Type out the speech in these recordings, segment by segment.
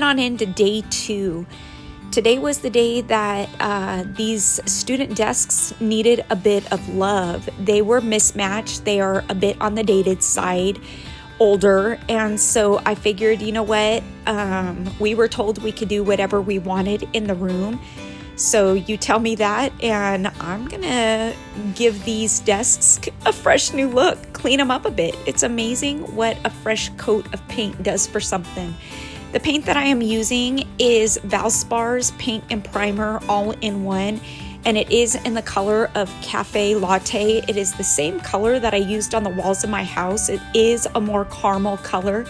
on into day 2. Today was the day that these student desks needed a bit of love. They were mismatched. They are a bit on the dated side, older, and so I figured, you know what, we were told we could do whatever we wanted in the room. So you tell me that, and I'm gonna give these desks a fresh new look, clean them up a bit. It's amazing what a fresh coat of paint does for something. The paint that I am using is Valspar's paint and primer all in one, and it is in the color of Cafe Latte. It is the same color that I used on the walls of my house. It is a more caramel color.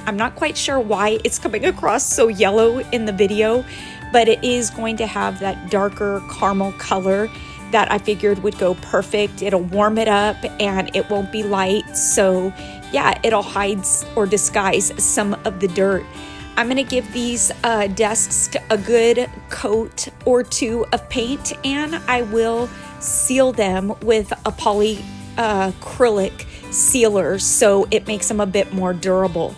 I'm not quite sure why it's coming across so yellow in the video, but it is going to have that darker caramel color that I figured would go perfect. It'll warm it up and it won't be light. So yeah, it'll hide or disguise some of the dirt. I'm gonna give these desks a good coat or two of paint, and I will seal them with a polyacrylic sealer so it makes them a bit more durable.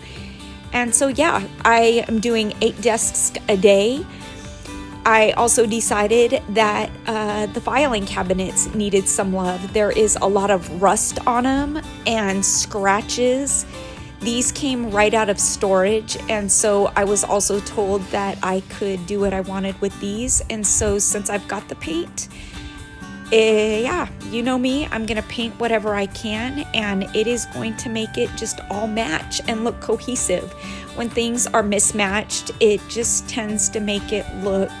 And so yeah, I am doing 8 desks a day. I also decided that the filing cabinets needed some love. There is a lot of rust on them and scratches. These came right out of storage, and so I was also told that I could do what I wanted with these. And so since I've got the paint, yeah, you know me, I'm gonna paint whatever I can, and it is going to make it just all match and look cohesive. When things are mismatched, it just tends to make it look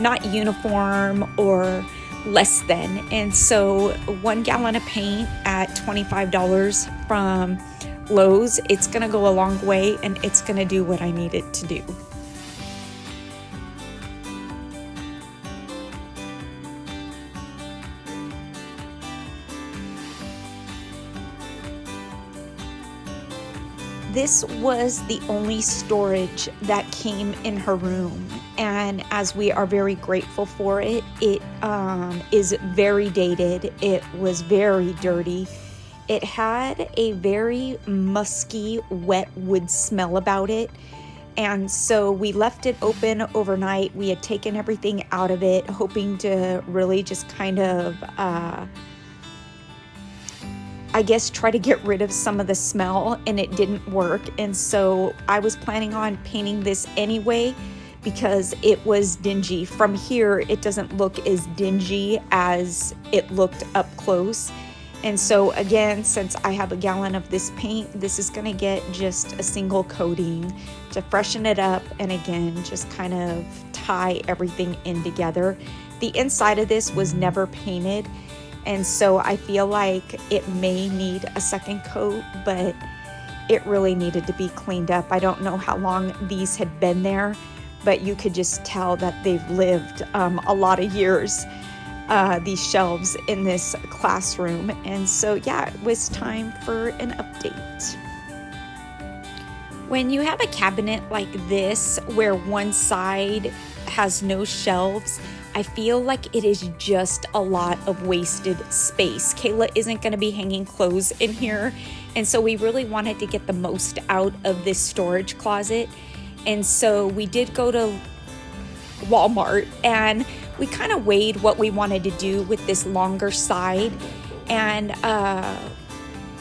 not uniform or less than. And so 1 gallon of paint at $25 from Lowe's, it's gonna go a long way, and it's gonna do what I need it to do. This was the only storage that came in her room, and as we are very grateful for it, it is very dated. It was very dirty. It had a very musky, wet wood smell about it, and so we left it open overnight. We had taken everything out of it, hoping to really just kind of I guess try to get rid of some of the smell, and it didn't work. And so I was planning on painting this anyway because it was dingy. From here, it doesn't look as dingy as it looked up close. And so again, since I have a gallon of this paint, this is gonna get just a single coating to freshen it up and again, just kind of tie everything in together. The inside of this was never painted, and so I feel like it may need a second coat, but it really needed to be cleaned up. I don't know how long these had been there, but you could just tell that they've lived a lot of years, these shelves in this classroom. And so yeah, it was time for an update. When you have a cabinet like this where one side has no shelves, I feel like it is just a lot of wasted space. Kayla isn't going to be hanging clothes in here, and so we really wanted to get the most out of this storage closet. And so we did go to Walmart, and we kind of weighed what we wanted to do with this longer side. And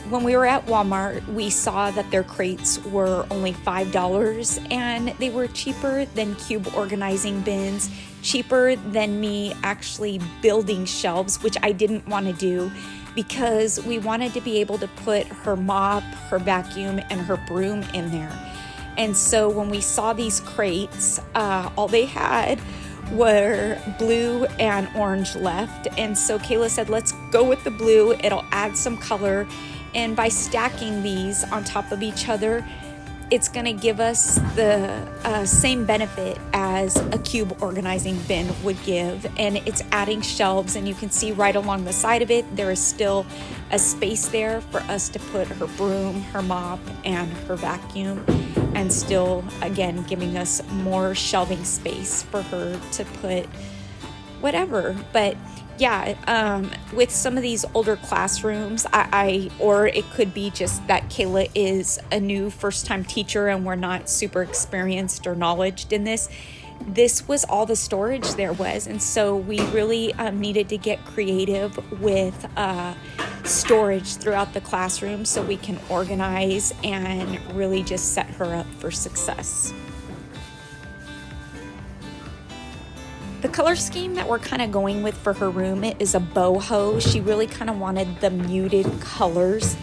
when we were at Walmart, we saw that their crates were only $5, and they were cheaper than cube organizing bins, cheaper than me actually building shelves, which I didn't want to do because we wanted to be able to put her mop, her vacuum, and her broom in there. And so when we saw these crates, all they had were blue and orange left. And so Kayla said, let's go with the blue. It'll add some color. And by stacking these on top of each other, it's gonna give us the same benefit as a cube organizing bin would give. And it's adding shelves, and you can see right along the side of it, there is still a space there for us to put her broom, her mop, and her vacuum, and still, again, giving us more shelving space for her to put whatever. But yeah, with some of these older classrooms, or it could be just that Kayla is a new first time teacher and we're not super experienced or knowledged in this. This was all the storage there was. And so we really needed to get creative with storage throughout the classroom so we can organize and really just set her up for success. The color scheme that we're kind of going with for her room is a boho. She really kind of wanted the muted colors.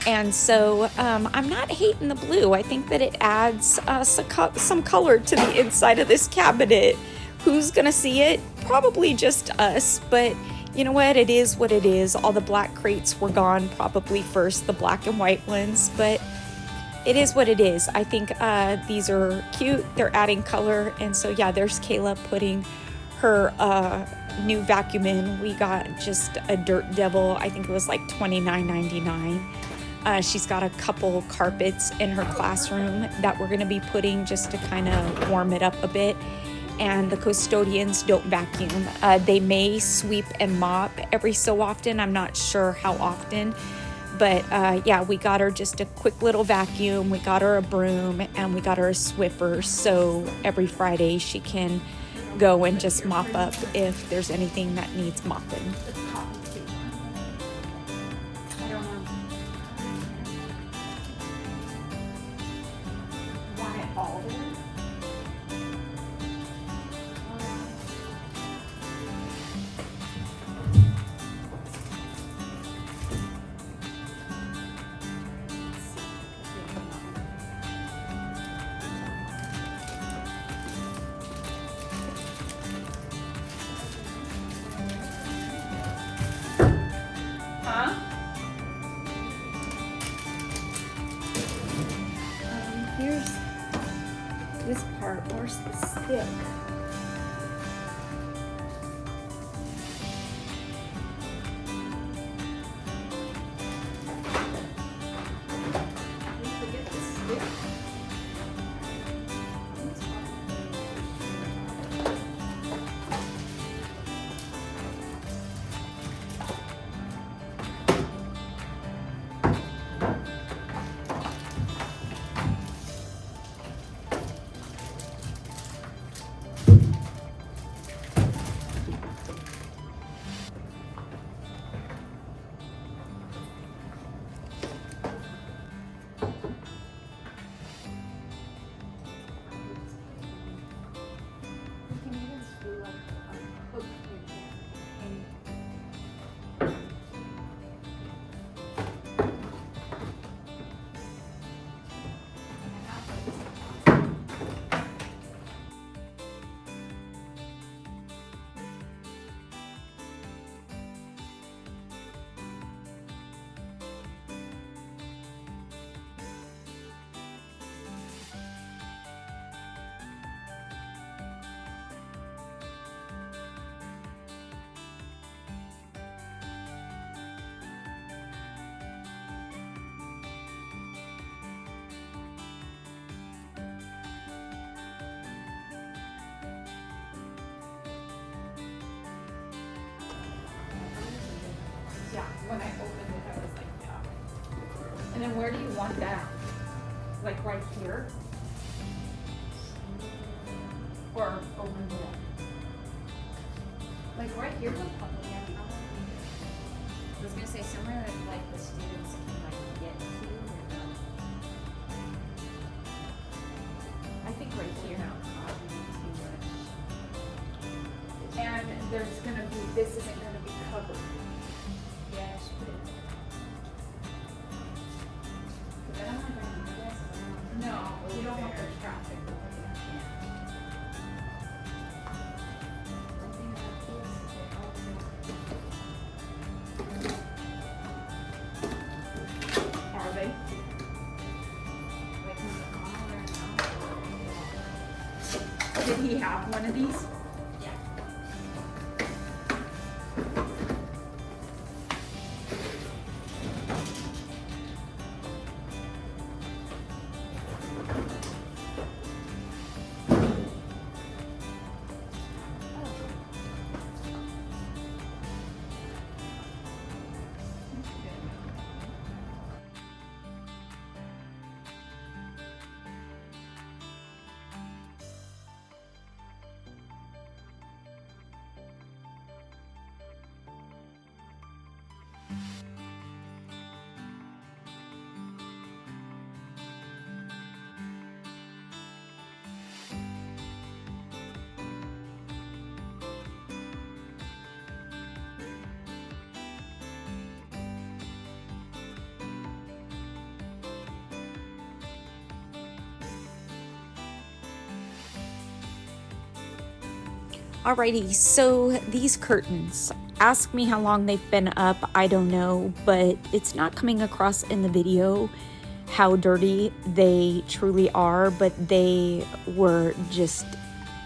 And so I'm not hating the blue. I think that it adds some color to the inside of this cabinet. Who's gonna see it? Probably just us, but you know what? It is what it is. All the black crates were gone probably first, the black and white ones, but it is what it is. I think these are cute. They're adding color. And so yeah, there's Kayla putting her new vacuum in. We got just a Dirt Devil. I think it was like $29.99. She's got a couple carpets in her classroom that we're going to be putting just to kind of warm it up a bit. And the custodians don't vacuum. They may sweep and mop every so often. I'm not sure how often. But yeah, we got her just a quick little vacuum. We got her a broom and we got her a Swiffer. So every Friday she can go and just mop up if there's anything that needs mopping. Here's this part. Where's the stick? Yeah, when I opened it, I was like, yeah. And then where do you want that? Like right here? Or over there? Like right here would probably have probably. I was gonna say somewhere that like the students can like get to. I think right here. No, probably too much. And there's gonna be, this isn't gonna be covered. Yeah, I should put it. But I don't want to bring you guys around. No, you don't want the traffic. One thing about kids is they all Are they? like when the mom or Did he have one of these? yeah. Alrighty, so these curtains, ask me how long they've been up, I don't know, but it's not coming across in the video how dirty they truly are, but they were just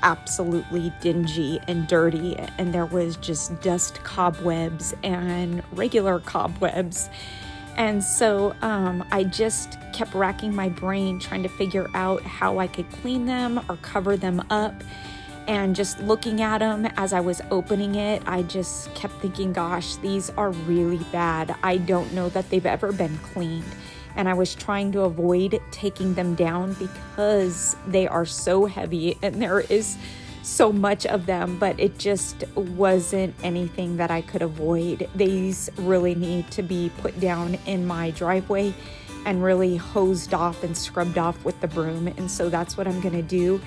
absolutely dingy and dirty, and there was just dust cobwebs and regular cobwebs. And so I just kept racking my brain trying to figure out how I could clean them or cover them up. And just looking at them as I was opening it, I just kept thinking, gosh, these are really bad. I don't know that they've ever been cleaned. And I was trying to avoid taking them down because they are so heavy and there is so much of them, but it just wasn't anything that I could avoid. These really need to be put down in my driveway and really hosed off and scrubbed off with the broom. And so that's what I'm gonna do.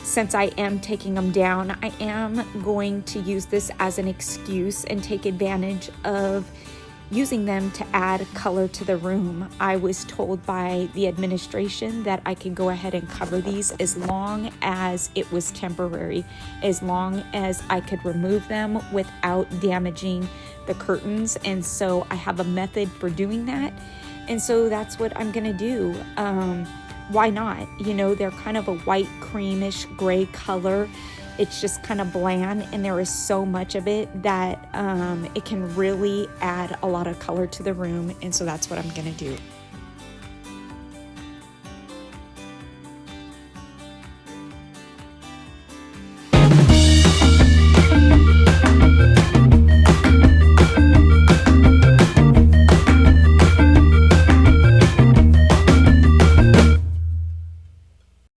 Since I am taking them down, I am going to use this as an excuse and take advantage of using them to add color to the room. I was told by the administration that I could go ahead and cover these as long as it was temporary, as long as I could remove them without damaging the curtains. And so I have a method for doing that. And so that's what I'm gonna do. Why not? You know, they're kind of a white, creamish, gray color. It's just kind of bland, and there is so much of it that it can really add a lot of color to the room. And so that's what I'm gonna do.